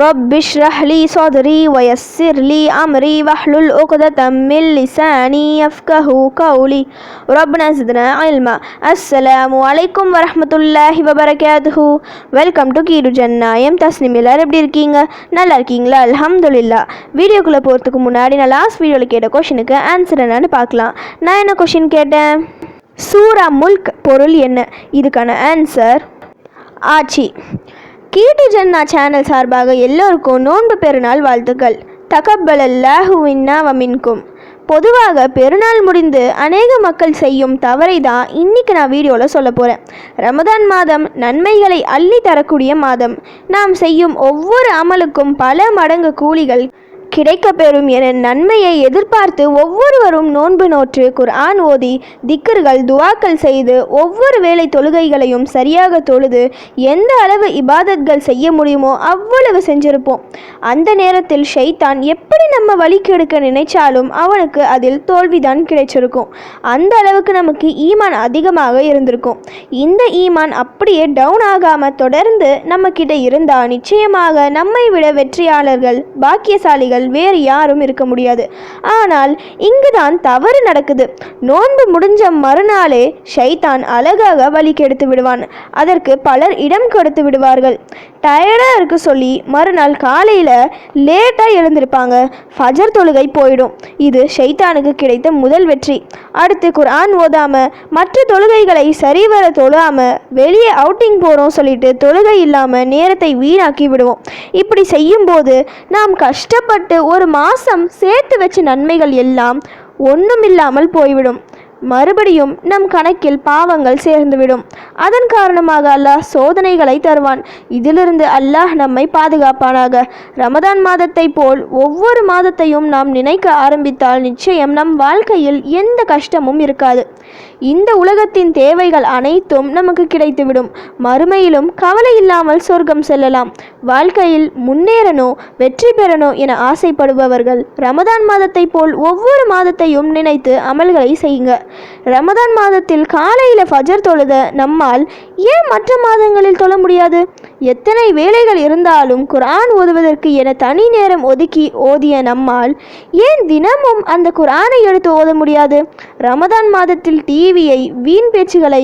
رب اشرح لي صدري ويسر لي أمري واحلل عقدة من لساني يفقهوا قولي ربنا زدنا علما. السلام عليكم வரஹ்மத்துல்லாஹி வபரகாத்துஹு. Welcome to கீடு ஜன்னா. தஸ்னிம் எல்லாரும் எப்படி இருக்கீங்க? நல்லா இருக்கீங்களா? அல்ஹம்துலில்லாஹ். வீடியோக்குள்ளே போகிறதுக்கு முன்னாடி நான் லாஸ்ட் வீடியோவில் கேட்ட கொஷினுக்கு ஆன்சர் என்னன்னு பார்க்கலாம். நான் என்ன கொஷின் கேட்டேன்? சூரா முல்க் பொருள் என்ன? இதுக்கான ஆன்சர் ஆட்சி. கீடு ஜன்னா சேனல் சார்பாக எல்லோருக்கும் நோன்பு பெருநாள் வாழ்த்துக்கள். தகப்பலல்லாஹு மின்னா வ மின்கும். பொதுவாக பெருநாள் முடிந்து அநேக மக்கள் செய்யும் தவறை தான் இன்றைக்கி நான் வீடியோவில் சொல்ல போகிறேன். ரமதான் மாதம் நன்மைகளை அள்ளி தரக்கூடிய மாதம். நாம் செய்யும் ஒவ்வொரு அமலுக்கும் பல மடங்கு கூலிகள் கிடைக்கப்பெறும் என நன்மையை எதிர்பார்த்து ஒவ்வொருவரும் நோன்பு நோற்று குர்ஆன் ஓதி திக்ர்கள் துவாக்கள் செய்து ஒவ்வொரு வேளை தொழுகைகளையும் சரியாக தொழுது எந்த அளவு இபாதத்கள் செய்ய முடியுமோ அவ்வளவு செஞ்சிருப்போம். அந்த நேரத்தில் ஷைத்தான் எப்படி நம்ம வழிக்கு எடுக்க நினைச்சாலும் அவனுக்கு அதில் தோல்விதான் கிடைச்சிருக்கும். அந்த அளவுக்கு நமக்கு ஈமான் அதிகமாக இருந்திருக்கும். இந்த ஈமான் அப்படியே டவுன் ஆகாமல் தொடர்ந்து நம்ம கிட்ட இருந்தால் நிச்சயமாக நம்மை விட வெற்றியாளர்கள் பாக்கியசாலிகள் வேறு யாரும் இருக்க முடியாது. ஆனால் இங்குதான் தவறு நடக்குது. நோன்பு முடிஞ்ச மறுநாளே ஷைத்தான் அழகாக வழி கெடுத்து விடுவான். அதற்கு பலர் இடம் கொடுத்து விடுவார்கள். டயர்டாக இருக்கு சொல்லி மறுநாள் காலையில் லேட்டாக எழுந்திருப்பாங்க. ஃபஜர் தொழுகை போயிடும். இது ஷைத்தானுக்கு கிடைத்த முதல் வெற்றி. அடுத்து குர்ஆன் ஓதாம மற்ற தொழுகைகளை சரிவர தொழாம வெளியே அவுட்டிங் போகிறோம் சொல்லிட்டு தொழுகை இல்லாமல் நேரத்தை வீணாக்கி விடுவோம். இப்படி செய்யும்போது நாம் கஷ்டப்பட்டு ஒரு மாதம் சேர்த்து வச்ச நன்மைகள் எல்லாம் ஒன்றுமில்லாமல் போய்விடும். மறுபடியும் நம் கணக்கில் பாவங்கள் சேர்ந்துவிடும். அதன் காரணமாக அல்லாஹ் சோதனைகளை தருவான். இதிலிருந்து அல்லாஹ் நம்மை பாதுகாப்பானாக. ரமதான் மாதத்தை போல் ஒவ்வொரு மாதத்தையும் நாம் நினைக்க ஆரம்பித்தால் நிச்சயம் நம் வாழ்க்கையில் எந்த கஷ்டமும் இருக்காது. இந்த உலகத்தின் தேவைகள் அனைத்தும் நமக்கு கிடைத்துவிடும். மறுமையிலும் கவலை இல்லாமல் சொர்க்கம் செல்லலாம். வாழ்க்கையில் முன்னேறணும் வெற்றி பெறணும் என ஆசைப்படுபவர்கள் ரமதான் மாதத்தை போல் ஒவ்வொரு மாதத்தையும் நினைத்து அமல்களை செய்யுங்க. ரமதான் மாதத்தில் காலையில் ஃபஜர் தொழுத நம்மால் ஏன் மற்ற மாதங்களில் தொழ முடியாது? எத்தனை வேலைகள் இருந்தாலும் குர்ஆன் ஓதுவதற்கு என தனி நேரம் ஒதுக்கி ஓதிய நம்மால் ஏன் தினமும் அந்த குர்ஆனை எடுத்து ஓத முடியாது? ரமதான் மாதத்தில் டிவியை வீண் பேச்சுகளை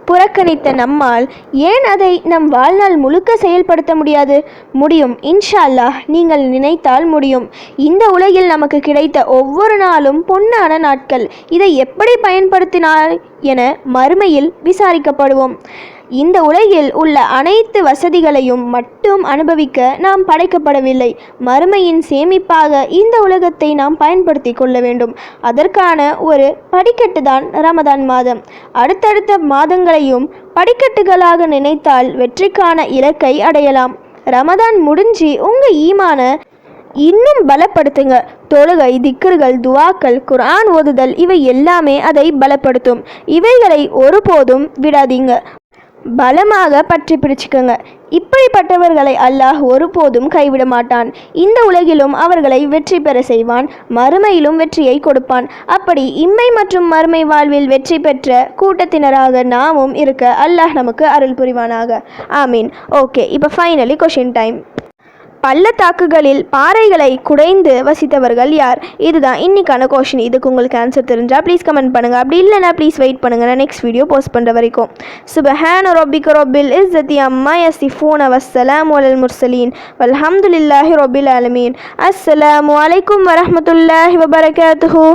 புறக்கணித்த நம்மால் ஏன் அதை நம் வாழ்நாள் முழுக்க செயல்படுத்த முடியாது? முடியும். இன்ஷா அல்லாஹ் நீங்கள் நினைத்தால் முடியும். இந்த உலகில் நமக்கு கிடைத்த ஒவ்வொரு நாளும் பொன்னான நாட்கள். இதை எப்படி பயன்படுத்தினார் என மறுமையில் விசாரிக்கப்படுவோம். இந்த உலகில் உள்ள அனைத்து வசதிகளையும் மட்டும் அனுபவிக்க நாம் படைக்கப்படவில்லை. மறுமையின் சேமிப்பாக இந்த உலகத்தை நாம் பயன்படுத்தி கொள்ள வேண்டும். அதற்கான ஒரு படிக்கட்டு தான் ரமதான் மாதம். அடுத்தடுத்த மாதங்களையும் படிக்கட்டுகளாக நினைத்தால் வெற்றிக்கான இலக்கை அடையலாம். ரமதான் முடிஞ்சு உங்கள் ஈமான இன்னும் பலப்படுத்துங்க. தொழுகை திக்ர்கள் துவாக்கள் குர்ஆன் ஓதுதல் இவை எல்லாமே அதை பலப்படுத்தும். இவைகளை ஒருபோதும் விடாதீங்க. பலமாக பற்றி பிடிச்சுக்கோங்க. இப்படிப்பட்டவர்களை அல்லாஹ் ஒருபோதும் கைவிட மாட்டான். இந்த உலகிலும் அவர்களை வெற்றி பெற செய்வான். மறுமையிலும் வெற்றியை கொடுப்பான். அப்படி இம்மை மற்றும் மறுமை வாழ்வில் வெற்றி பெற்ற கூட்டத்தினராக நாமும் இருக்க அல்லாஹ் நமக்கு அருள் புரிவானாக. ஆமீன். ஓகே, இப்போ ஃபைனலி கொஷின் டைம். பள்ளத்தாக்குகளில் பாறைகளை குடைந்து வசித்தவர்கள் யார்? இதுதான் இன்னைக்கான கொஷின். இதுக்கு உங்களுக்கு ஆன்சர் தெரிஞ்சால் ப்ளீஸ் கமெண்ட் பண்ணுங்கள். அப்படி இல்லைனா ப்ளீஸ் வெயிட் பண்ணுங்கள். நான் நெக்ஸ்ட் வீடியோ போஸ்ட் பண்ணுற வரைக்கும். சுப்ஹான ரப்பிக ரப்பில் இஸ்ஸத்தி அம்மா யசிஃபூன வஸ்ஸலாமு அலல் முர்சலீன் வல்ஹம்துலில்லாஹி ரப்பில் ஆலமீன். அஸ்ஸலாமு அலைக்கும் வரஹ்மத்துல்லாஹி வபரகாத்துஹு.